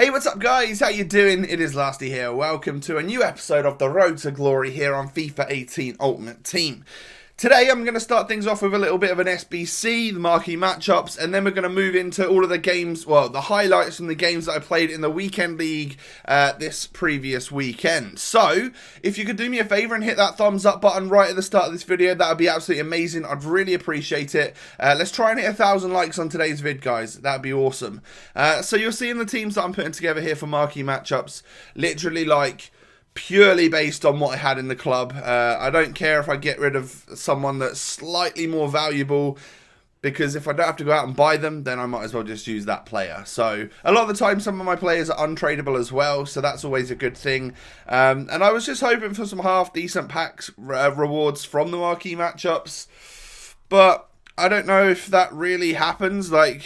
Hey, what's up guys? How you doing? It is Lasty here. Welcome to a new episode of The Road to Glory here on FIFA 18 Ultimate Team. Today I'm going to start things off with a little bit of an SBC, the marquee matchups, and then we're going to move into all of the games, well, the highlights from the games that I played in the weekend league this previous weekend. So, if you could do me a favour and hit that thumbs up button right at the start of this video, that would be absolutely amazing. I'd really appreciate it. Let's try and hit 1,000 likes on today's vid, guys. That would be awesome. So you're seeing the teams that I'm putting together here for marquee matchups, literally like purely based on what I had in the club. I don't care if I get rid of someone that's slightly more valuable, because if I don't have to go out and buy them, then I might as well just use that player. So a lot of the time some of my players are untradeable as well, so that's always a good thing. And I was just hoping for some half decent packs rewards from the marquee matchups, but I don't know if that really happens. Like,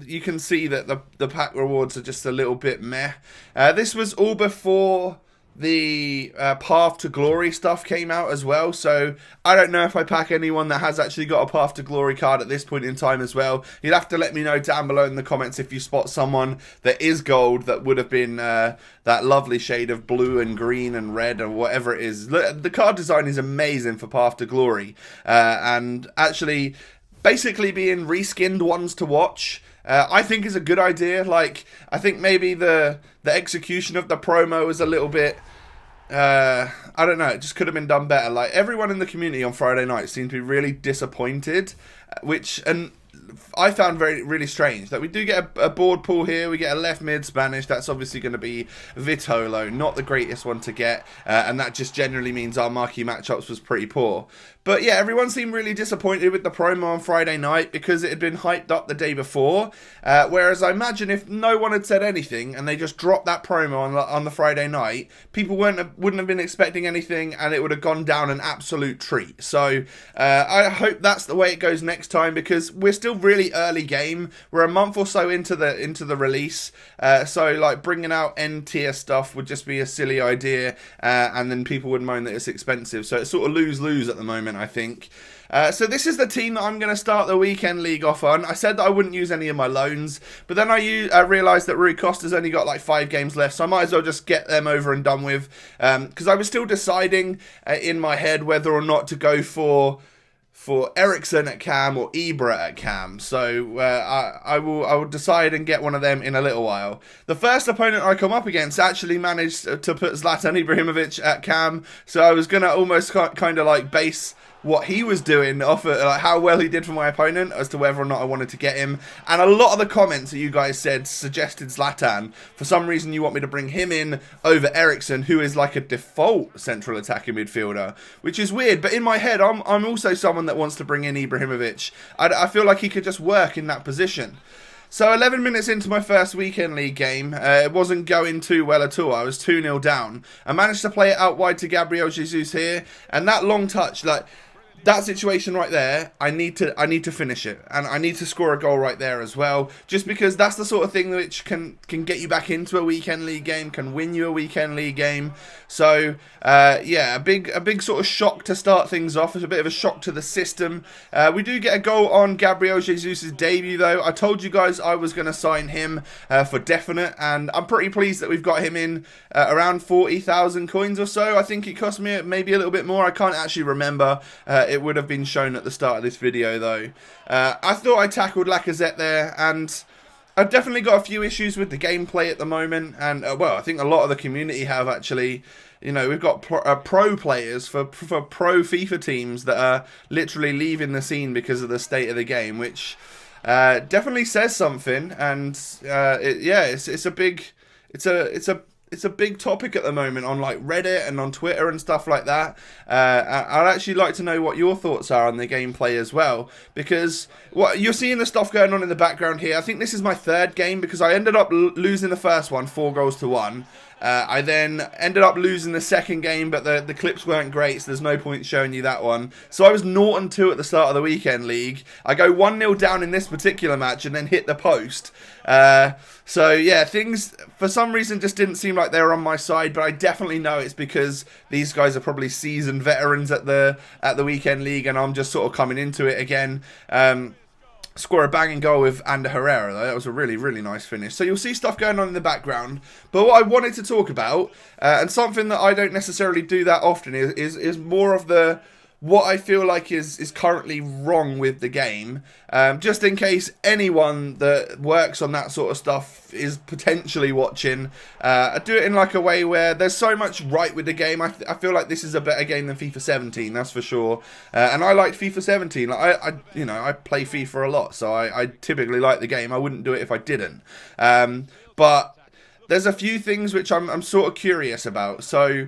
you can see that the pack rewards are just a little bit meh. This was all before the Path to Glory stuff came out as well, so I don't know if I pack anyone that has actually got a Path to Glory card at this point in time as well. You'd have to let me know down below in the comments if you spot someone that is gold that would have been that lovely shade of blue and green and red or whatever it is. The card design is amazing for Path to Glory, and actually basically being reskinned ones to watch, I think is a good idea. Like, I think maybe the execution of the promo was a little bit, I don't know, it just could have been done better. Like, everyone in the community on Friday night seemed to be really disappointed, which, and I found really strange that we do get a board pool here. We get a left mid Spanish. That's obviously going to be Vitolo, not the greatest one to get, and that just generally means our marquee matchups was pretty poor. But yeah, everyone seemed really disappointed with the promo on Friday night because it had been hyped up the day before. Whereas I imagine if no one had said anything and they just dropped that promo on the Friday night, people wouldn't have been expecting anything, and it would have gone down an absolute treat. So I hope that's the way it goes next time, because we're still really early game. We're a month or so into the release, so like bringing out end tier stuff would just be a silly idea, and then people would moan that it's expensive. So it's sort of lose-lose at the moment, I think. So this is the team that I'm going to start the weekend league off on. I said that I wouldn't use any of my loans, but then I realised that Rui Costa's only got like 5 games left, so I might as well just get them over and done with, because I was still deciding in my head whether or not to go for Eriksen at cam or Ibra at cam. So I will decide and get one of them in a little while. The first opponent I come up against actually managed to put Zlatan Ibrahimovic at cam, so I was going to almost kind of like base what he was doing off of like how well he did for my opponent as to whether or not I wanted to get him. And a lot of the comments that you guys said suggested Zlatan. For some reason you want me to bring him in over Eriksen, who is like a default central attacking midfielder, which is weird. But in my head I'm also someone that wants to bring in Ibrahimovic. I feel like he could just work in that position. So 11 minutes into my first weekend league game, it wasn't going too well at all. I was 2-0 down. I managed to play it out wide to Gabriel Jesus here, and that long touch, like that situation right there, I need to finish it, and I need to score a goal right there as well, just because that's the sort of thing which can get you back into a weekend league game, can win you a weekend league game. So yeah, a big sort of shock to start things off. It's a bit of a shock to the system. We do get a goal on Gabriel Jesus' debut though. I told you guys I was going to sign him for definite, and I'm pretty pleased that we've got him in around 40,000 coins or so. I think it cost me maybe a little bit more. I can't actually remember. It would have been shown at the start of this video though. I thought I tackled Lacazette there, and I've definitely got a few issues with the gameplay at the moment, and well, I think a lot of the community have actually. You know, we've got pro players for pro FIFA teams that are literally leaving the scene because of the state of the game, which definitely says something. And yeah, it's a big topic at the moment on like Reddit and on Twitter and stuff like that. I'd actually like to know what your thoughts are on the gameplay as well, because what you're seeing the stuff going on in the background here. I think this is my 3rd game, because I ended up losing the first one 4-1. I then ended up losing the second game, but the clips weren't great, so there's no point showing you that one. So I was 0-2 at the start of the weekend league. I go 1-0 down in this particular match and then hit the post. So yeah, things for some reason just didn't seem like they were on my side, but I definitely know it's because these guys are probably seasoned veterans at the weekend league, and I'm just sort of coming into it again. score a banging goal with Ander Herrera, though. That was a really, really nice finish. So you'll see stuff going on in the background. But what I wanted to talk about, and something that I don't necessarily do that often, is more of the what I feel like is currently wrong with the game. Just in case anyone that works on that sort of stuff is potentially watching. I do it in like a way where there's so much right with the game. I feel like this is a better game than FIFA 17, that's for sure. And I liked FIFA 17. Like, I play FIFA a lot, so I typically like the game. I wouldn't do it if I didn't. But there's a few things which I'm sort of curious about. So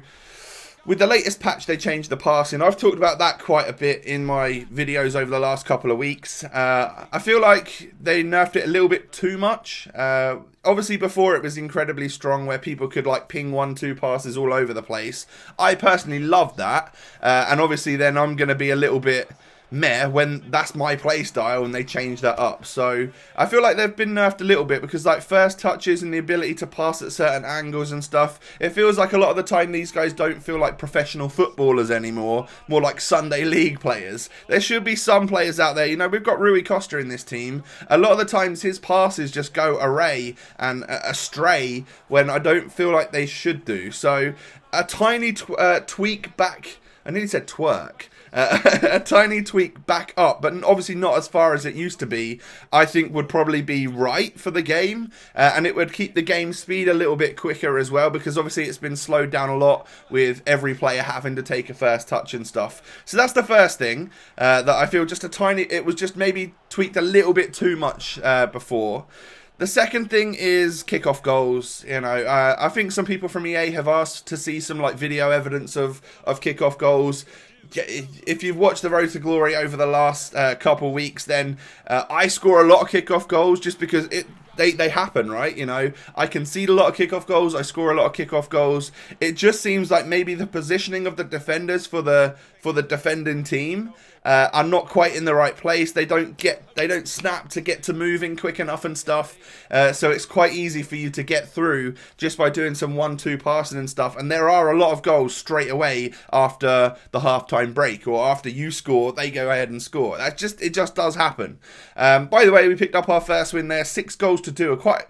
with the latest patch, they changed the passing. I've talked about that quite a bit in my videos over the last couple of weeks. I feel like they nerfed it a little bit too much. Obviously, before it was incredibly strong where people could like ping 1-2 passes all over the place. I personally loved that. And obviously then I'm going to be a little bit meh when that's my play style and they changed that up. So I feel like they've been nerfed a little bit because like first touches and the ability to pass at certain angles and stuff, it feels like a lot of the time these guys don't feel like professional footballers anymore, more like Sunday League players. There should be some players out there, you know, we've got Rui Costa in this team. A lot of the times his passes just go array and astray when I don't feel like they should do. So a tiny tweak back, I nearly said twerk. A tiny tweak back up, but obviously not as far as it used to be, I think would probably be right for the game, and it would keep the game speed a little bit quicker as well, because obviously it's been slowed down a lot with every player having to take a first touch and stuff. So that's the first thing that I feel just it was just maybe tweaked a little bit too much before. The second thing is kickoff goals. You know, I think some people from EA have asked to see some like video evidence of kickoff goals. If you've watched the Road to Glory over the last couple weeks, then I score a lot of kickoff goals just because they happen, right? You know, I concede a lot of kickoff goals, I score a lot of kickoff goals. It just seems like maybe the positioning of the defenders for the defending team are not quite in the right place. They don't snap to get to moving quick enough and stuff. So it's quite easy for you to get through just by doing some 1-2 passing and stuff. And there are a lot of goals straight away after the halftime break, or after you score, they go ahead and score. It just does happen. By the way, we picked up our first win there, 6-2.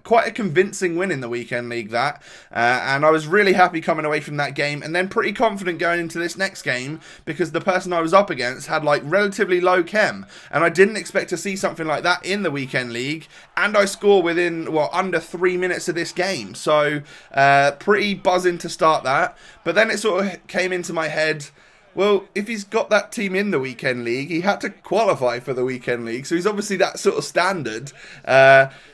Quite a convincing win in the weekend league, that. And I was really happy coming away from that game, and then pretty confident going into this next game because the person I was up against had like relatively low chem, and I didn't expect to see something like that in the weekend league, and I score within under 3 minutes of this game. So pretty buzzing to start that. But then it sort of came into my head, well, if he's got that team in the weekend league, he had to qualify for the weekend league, so he's obviously that sort of standard.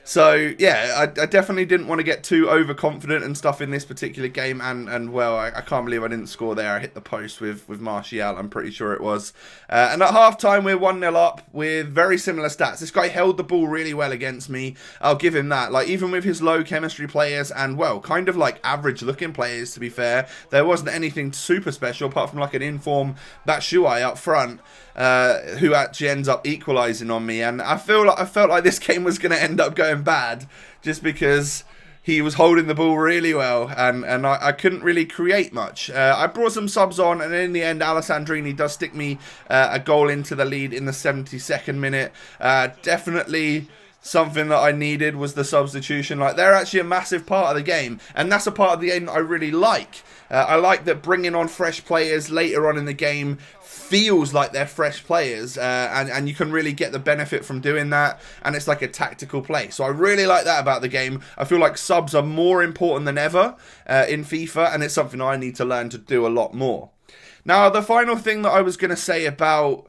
So yeah, I definitely didn't want to get too overconfident and stuff in this particular game, and well, I can't believe I didn't score there. I hit the post with Marquee, I'm pretty sure it was. And at half-time, we're 1-0 up with very similar stats. This guy held the ball really well against me. I'll give him that. Like, even with his low chemistry players and, well, kind of like average-looking players, to be fair, there wasn't anything super special apart from like an inform Batshuayi up front, who actually ends up equalising on me. And I felt like this game was going to end up going bad just because he was holding the ball really well, and I couldn't really create much. I brought some subs on, and in the end, Alessandrini does stick me a goal into the lead in the 72nd minute. Definitely something that I needed was the substitution. Like, they're actually a massive part of the game, and that's a part of the game that I really like. I like that bringing on fresh players later on in the game feels like they're fresh players, and you can really get the benefit from doing that, and it's like a tactical play. So I really like that about the game. I feel like subs are more important than ever in FIFA, and it's something I need to learn to do a lot more. Now, the final thing that I was going to say about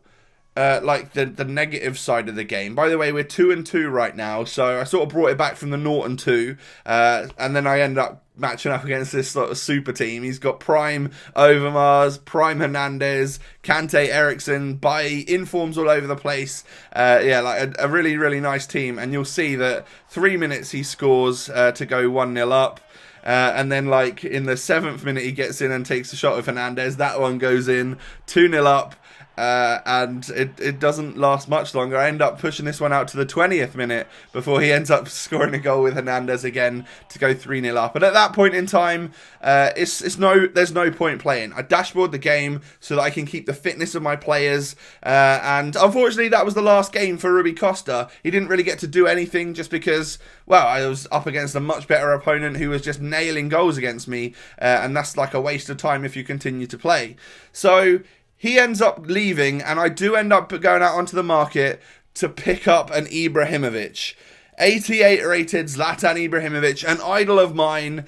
like the negative side of the game. By the way, we're 2-2 right now, so I sort of brought it back from the 0-2, and then I end up matching up against this sort of super team. He's got Prime Overmars, Prime Hernandez, Kante, Eriksson, Bailly, informs all over the place. Yeah, like a really, really nice team, and you'll see that 3 minutes he scores to go 1-0 up. And then, like, in the 7th minute, he gets in and takes a shot with Hernandez. That one goes in, 2-0 up. and it doesn't last much longer. I end up pushing this one out to the 20th minute before he ends up scoring a goal with Hernandez again to go 3-0 up. And at that point in time, there's no point playing. I dashboard the game so that I can keep the fitness of my players. And unfortunately, that was the last game for Rui Costa. He didn't really get to do anything just because, well, I was up against a much better opponent who was just nailing goals against me. And that's like a waste of time if you continue to play. So he ends up leaving, and I do end up going out onto the market to pick up an Ibrahimovic. 88 rated Zlatan Ibrahimovic, an idol of mine,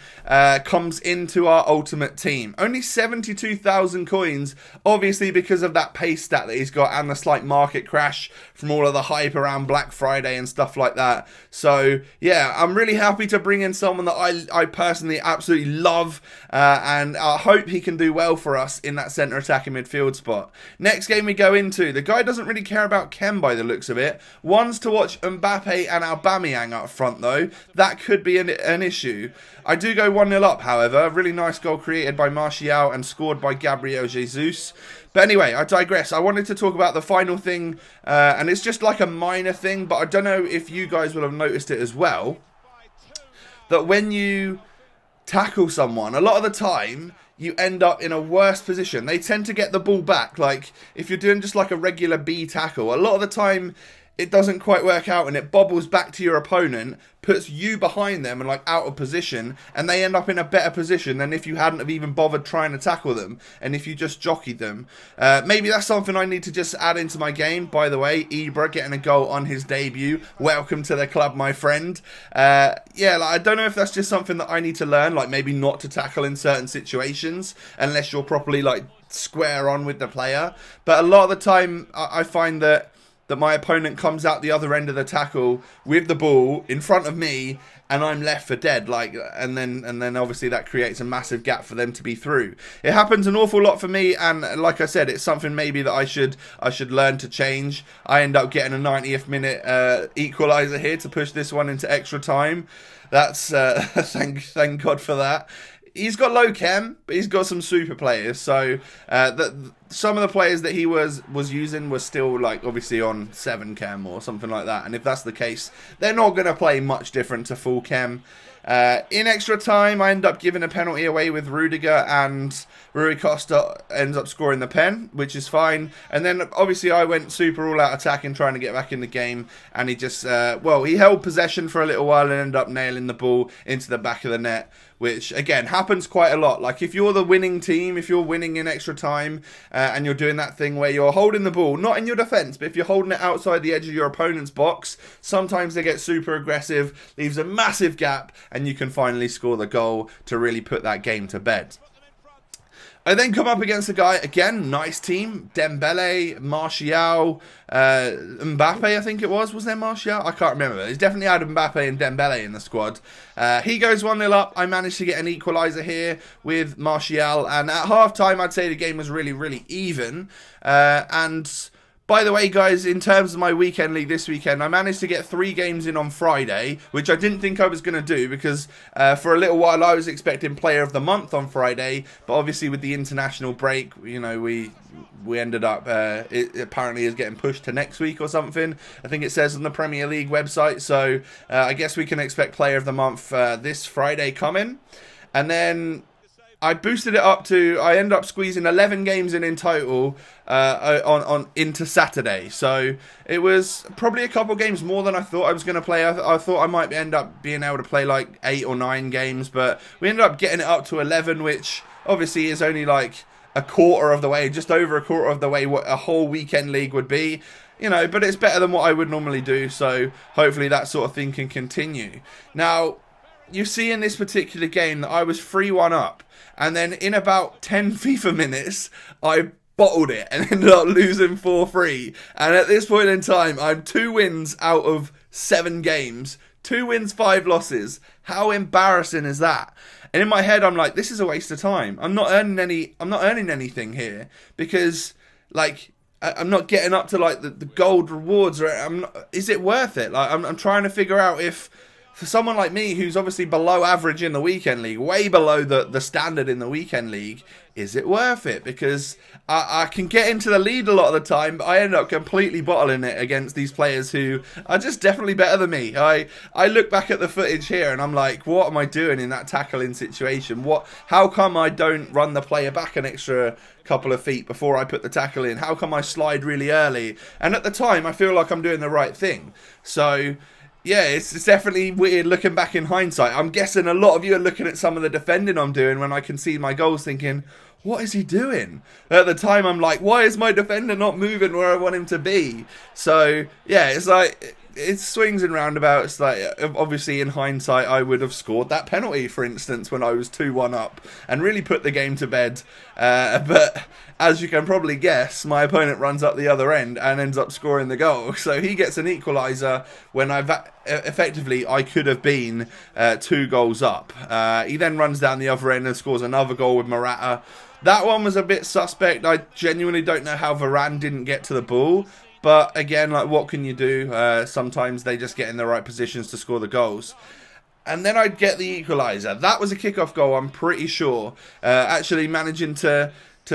comes into our ultimate team. Only 72,000 coins, obviously because of that pace stat that he's got and the slight market crash from all of the hype around Black Friday and stuff like that. So, yeah, I'm really happy to bring in someone that I personally absolutely love, and I hope he can do well for us in that centre attacking midfield spot. Next game we go into, the guy doesn't really care about Ken by the looks of it. Wants to watch Mbappe and Aubameyang up front though. That could be an issue. I do go 1-0 up, however. Really nice goal created by Martial and scored by Gabriel Jesus. But anyway, I digress. I wanted to talk about the final thing, and it's just like a minor thing, but I don't know if you guys will have noticed it as well, that when you tackle someone, a lot of the time you end up in a worse position. They tend to get the ball back. Like, if you're doing just like a regular B tackle, a lot of the time it doesn't quite work out and it bobbles back to your opponent, puts you behind them and like out of position, and they end up in a better position than if you hadn't have even bothered trying to tackle them and if you just jockeyed them. Maybe that's something I need to just add into my game. By the way, Ibra getting a goal on his debut. Welcome to the club, my friend. Yeah, like, I don't know if that's just something that I need to learn, like maybe not to tackle in certain situations unless you're properly like square on with the player. But a lot of the time I find that my opponent comes out the other end of the tackle with the ball in front of me, and I'm left for dead. Like, and then obviously that creates a massive gap for them to be through. It happens an awful lot for me, and like I said, it's something maybe that I should learn to change. I end up getting a 90th minute equaliser here to push this one into extra time. That's thank God for that. He's got low chem, but he's got some super players. So some of the players that he was using were still like obviously on 7 chem or something like that. And if that's the case, they're not going to play much different to full chem. In extra time, I end up giving a penalty away with Rudiger, and Rui Costa ends up scoring the pen, which is fine. And then obviously I went super all-out attacking, trying to get back in the game, and he just, he held possession for a little while and ended up nailing the ball into the back of the net, which, again, happens quite a lot. Like, if you're the winning team, if you're winning in extra time, and you're doing that thing where you're holding the ball, not in your defence, but if you're holding it outside the edge of your opponent's box, sometimes they get super aggressive, leaves a massive gap, and you can finally score the goal to really put that game to bed. I then come up against a guy, again, nice team, Dembele, Martial, Mbappe, I think it was. Was there Martial? I can't remember. He's definitely had Mbappe and Dembele in the squad. He goes 1-0 up. I managed to get an equaliser here with Martial, and at half-time, I'd say the game was really, really even. And by the way, guys, in terms of my weekend league this weekend, I managed to get 3 games in on Friday, which I didn't think I was going to do because for a little while I was expecting Player of the Month on Friday, but obviously with the international break, you know, we ended up, it apparently is getting pushed to next week or something. I think it says on the Premier League website, so I guess we can expect Player of the Month this Friday coming. And then I boosted it up to, I ended up squeezing 11 games in total into Saturday. So it was probably a couple games more than I thought I was going to play. I thought I might end up being able to play like 8 or 9 games, but we ended up getting it up to 11, which obviously is only like a quarter of the way, just over a quarter of the way what a whole weekend league would be. You know, but it's better than what I would normally do, so hopefully that sort of thing can continue. Now, you see in this particular game that I was 3-1 up, and then in about 10 FIFA minutes, I bottled it and ended up losing 4-3. And at this point in time, I'm 2 wins out of 7 games. 2 wins, 5 losses. How embarrassing is that? And in my head, I'm like, this is a waste of time. I'm not earning anything here because, like, I'm not getting up to like the gold rewards. Or is it worth it? Like, I'm trying to figure out if for someone like me who's obviously below average in the weekend league, way below the standard in the weekend league, is it worth it? Because I can get into the lead a lot of the time, but I end up completely bottling it against these players who are just definitely better than me. I look back at the footage here and I'm like, what am I doing in that tackling situation? How come I don't run the player back an extra couple of feet before I put the tackle in? How come I slide really early? And at the time, I feel like I'm doing the right thing. So yeah, it's definitely weird looking back in hindsight. I'm guessing a lot of you are looking at some of the defending I'm doing when I concede my goals thinking, what is he doing? At the time, I'm like, why is my defender not moving where I want him to be? So yeah, it's like, it swings and roundabouts. Like, obviously in hindsight, I would have scored that penalty, for instance, when I was 2-1 up and really put the game to bed. But as you can probably guess, my opponent runs up the other end and ends up scoring the goal. So he gets an equaliser when effectively I could have been 2 goals up. He then runs down the other end and scores another goal with Morata. That one was a bit suspect. I genuinely don't know how Varane didn't get to the ball. But again, like, what can you do? Sometimes they just get in the right positions to score the goals. And then I'd get the equaliser. That was a kickoff goal, I'm pretty sure. Actually managing to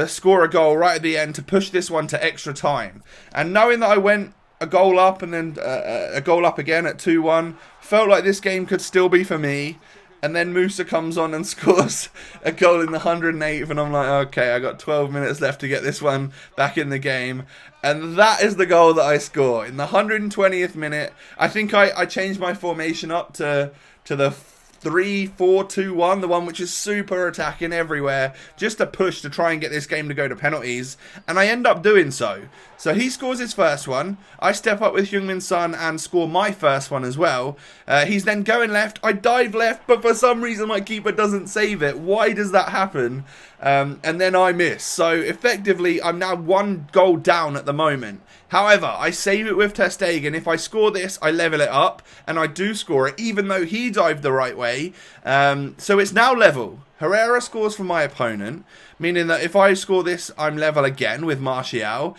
score a goal right at the end to push this one to extra time. And knowing that I went a goal up and then a goal up again at 2-1, felt like this game could still be for me. And then Musa comes on and scores a goal in the 108th. And I'm like, okay, I got 12 minutes left to get this one back in the game. And that is the goal that I score. In the 120th minute, I think I changed my formation up to the 3-4-2-1, the one which is super attacking everywhere, just to push to try and get this game to go to penalties, and I end up doing so. So he scores his first one, I step up with Heung-min Son and score my first one as well. He's then going left, I dive left, but for some reason my keeper doesn't save it. Why does that happen? And then I miss. So effectively, I'm now 1 goal down at the moment. However, I save it with ter Stegen. If I score this, I level it up, and I do score it, even though he dived the right way. So it's now level. Herrera scores for my opponent, meaning that if I score this, I'm level again with Martial.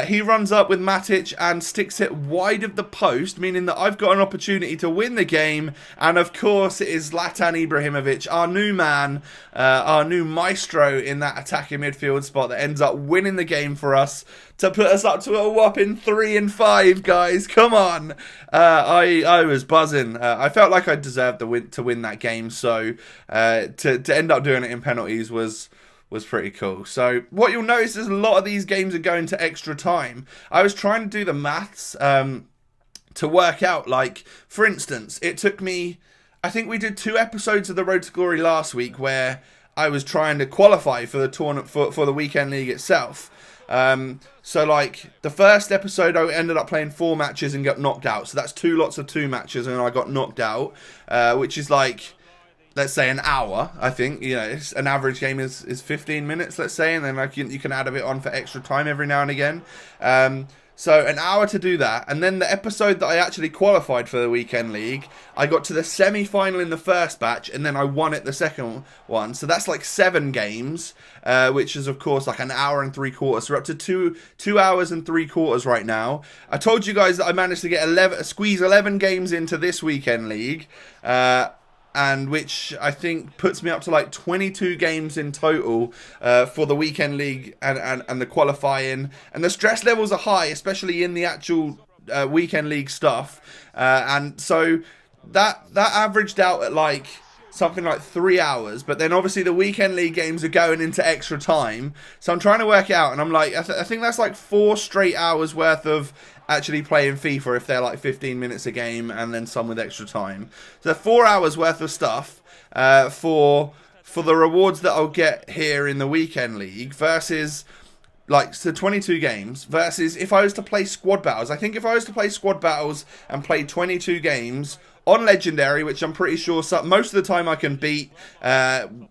He runs up with Matic and sticks it wide of the post, meaning that I've got an opportunity to win the game. And of course, it is Zlatan Ibrahimovic, our new man, our new maestro in that attacking midfield spot that ends up winning the game for us to put us up to a whopping 3-5, guys. Come on. I was buzzing. I felt like I deserved to win that game. So to end up doing it in penalties was pretty cool. So what you'll notice is a lot of these games are going to extra time. I was trying to do the maths to work out, like, for instance, it took me, I think we did 2 episodes of the Road to Glory last week where I was trying to qualify for the tournament for the weekend league itself. So like the first episode I ended up playing 4 matches and got knocked out. So that's 2 lots of 2 matches and I got knocked out, which is like, let's say an hour. I think, you know, it's, an average game is 15 minutes, let's say, and then like you can add a bit on for extra time every now and again. So an hour to do that, and then the episode that I actually qualified for the weekend league, I got to the semi-final in the first batch, and then I won it the second one. So that's like 7 games, which is of course like an hour and 3/4. So we're up to 2 hours and 3/4 right now. I told you guys that I managed to get squeeze 11 games into this weekend league. And which I think puts me up to like 22 games in total for the weekend league and the qualifying. And the stress levels are high, especially in the actual weekend league stuff. And so that averaged out at like something like 3 hours. But then obviously the weekend league games are going into extra time. So I'm trying to work it out, and I'm like, I think that's like 4 straight hours worth of actually playing FIFA if they're like 15 minutes a game and then some with extra time. So 4 hours worth of stuff for the rewards that I'll get here in the weekend league versus like, so 22 games versus if I was to play squad battles. I think if I was to play squad battles and play 22 games on Legendary, which I'm pretty sure most of the time I can beat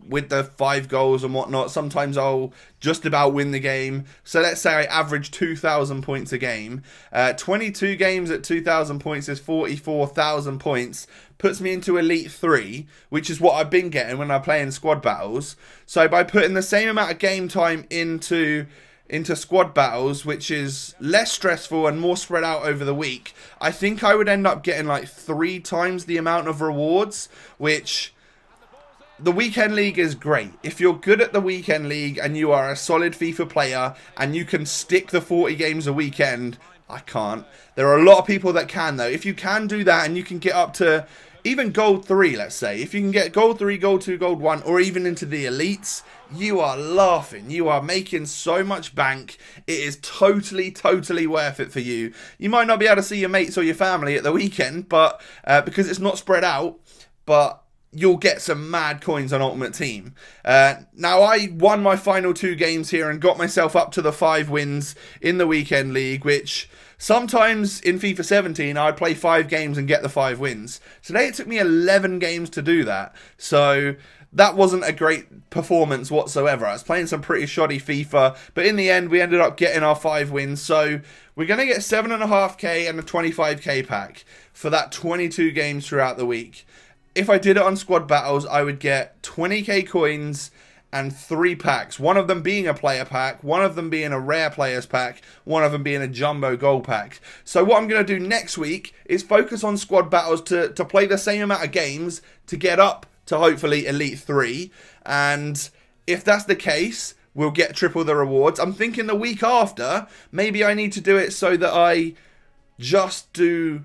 with the 5 goals and whatnot. Sometimes I'll just about win the game. So let's say I average 2,000 points a game. 22 games at 2,000 points is 44,000 points. Puts me into Elite 3, which is what I've been getting when I play in squad battles. So by putting the same amount of game time into into squad battles, which is less stressful and more spread out over the week, I think I would end up getting like 3 times the amount of rewards, which the weekend league is great. If you're good at the weekend league and you are a solid FIFA player and you can stick the 40 games a weekend, I can't. There are a lot of people that can though. If you can do that and you can get up to even gold 3, let's say, if you can get gold 3, gold 2, gold 1, or even into the elites, you are laughing. You are making so much bank. It is totally, totally worth it for you. You might not be able to see your mates or your family at the weekend, but because it's not spread out, but you'll get some mad coins on Ultimate Team. Now, I won my final 2 games here and got myself up to the 5 wins in the weekend league, which sometimes in FIFA 17, I'd play 5 games and get the 5 wins. Today, it took me 11 games to do that. So that wasn't a great performance whatsoever. I was playing some pretty shoddy FIFA, but in the end, we ended up getting our 5 wins. So we're going to get 7.5k and a 25k pack for that 22 games throughout the week. If I did it on squad battles, I would get 20k coins and 3 packs. One of them being a player pack, one of them being a rare players pack, one of them being a jumbo gold pack. So what I'm going to do next week is focus on squad battles to play the same amount of games to get up to hopefully Elite 3. And if that's the case, we'll get triple the rewards. I'm thinking the week after, maybe I need to do it so that I just do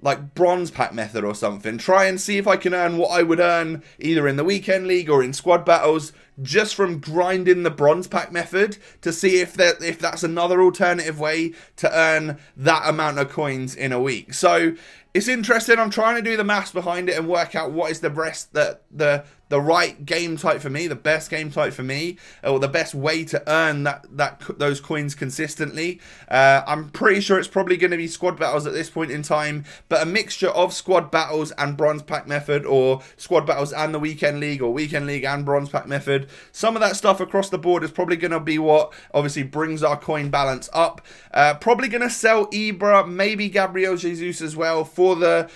like bronze pack method or something. Try and see if I can earn what I would earn either in the weekend league or in squad battles just from grinding the bronze pack method to see if that's another alternative way to earn that amount of coins in a week. So it's interesting. I'm trying to do the maths behind it and work out what is the best, the right game type for me, the best game type for me, or the best way to earn those coins consistently. I'm pretty sure it's probably going to be squad battles at this point in time, but a mixture of squad battles and bronze pack method, or squad battles and the weekend league, or weekend league and bronze pack method. Some of that stuff across the board is probably going to be what obviously brings our coin balance up. Probably going to sell Ibra, maybe Gabriel Jesus as well for the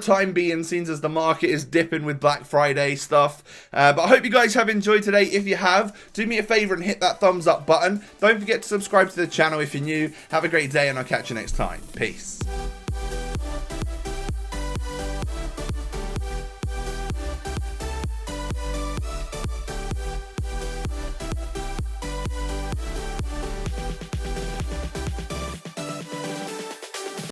time being, since as the market is dipping with Black Friday stuff. But I hope you guys have enjoyed today. If you have, do me a favor and hit that thumbs up button. Don't forget to subscribe to the channel if you're new. Have a great day and I'll catch you next time. Peace.